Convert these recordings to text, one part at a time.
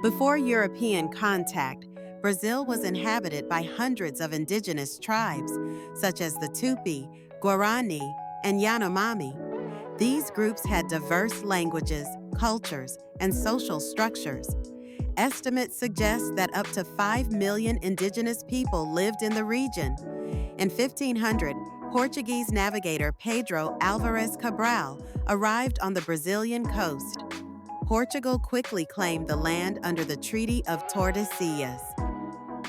Before European contact, Brazil was inhabited by hundreds of indigenous tribes, such as the Tupi, Guarani, and Yanomami. These groups had diverse languages, cultures, and social structures. Estimates suggest that up to 5 million indigenous people lived in the region. In 1500, Portuguese navigator Pedro Álvares Cabral arrived on the Brazilian coast. Portugal quickly claimed the land under the Treaty of Tordesillas.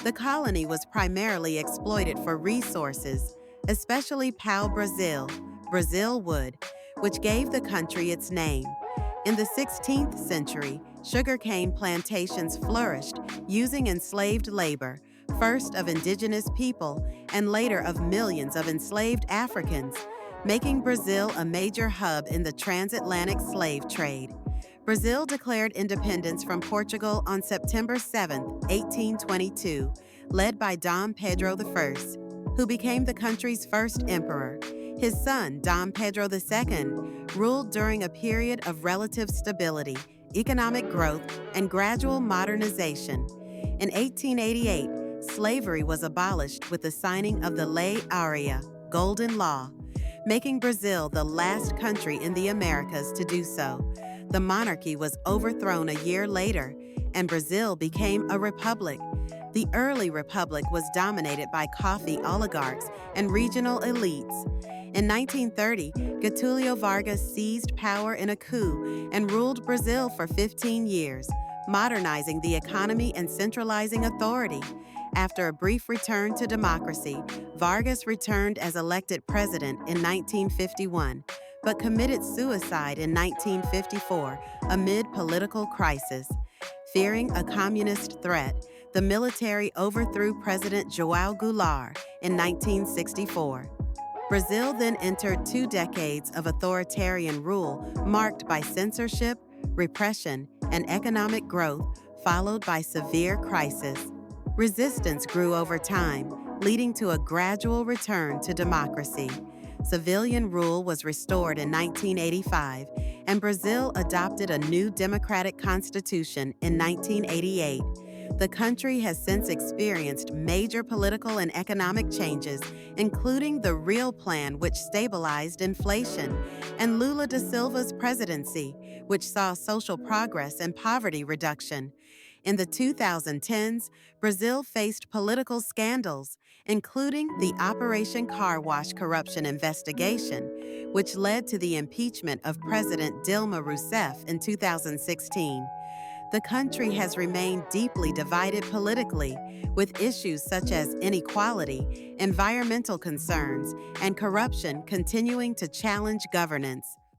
The colony was primarily exploited for resources, especially pau-brasil, brazilwood, which gave the country its name. In the 16th century, sugarcane plantations flourished using enslaved labor, first of indigenous people and later of millions of enslaved Africans, making Brazil a major hub in the transatlantic slave trade. Brazil declared independence from Portugal on September 7, 1822, led by Dom Pedro I, who became the country's first emperor. His son, Dom Pedro II, ruled during a period of relative stability, economic growth, and gradual modernization. In 1888, slavery was abolished with the signing of the Lei Áurea, Golden Law, making Brazil the last country in the Americas to do so. The monarchy was overthrown a year later, and Brazil became a republic. The early republic was dominated by coffee oligarchs and regional elites. In 1930, Getúlio Vargas seized power in a coup and ruled Brazil for 15 years, modernizing the economy and centralizing authority. After a brief return to democracy, Vargas returned as elected president in 1951, but committed suicide in 1954 amid political crisis. Fearing a communist threat, the military overthrew President João Goulart in 1964. Brazil then entered 2 decades of authoritarian rule marked by censorship, repression, and economic growth, followed by severe crisis. Resistance grew over time, leading to a gradual return to democracy. Civilian rule was restored in 1985, and Brazil adopted a new democratic constitution in 1988. The country has since experienced major political and economic changes, including the Real Plan, which stabilized inflation, and Lula da Silva's presidency, which saw social progress and poverty reduction. In the 2010s, Brazil faced political scandals, including the Operation Car Wash corruption investigation, which led to the impeachment of President Dilma Rousseff in 2016. The country has remained deeply divided politically, with issues such as inequality, environmental concerns, and corruption continuing to challenge governance.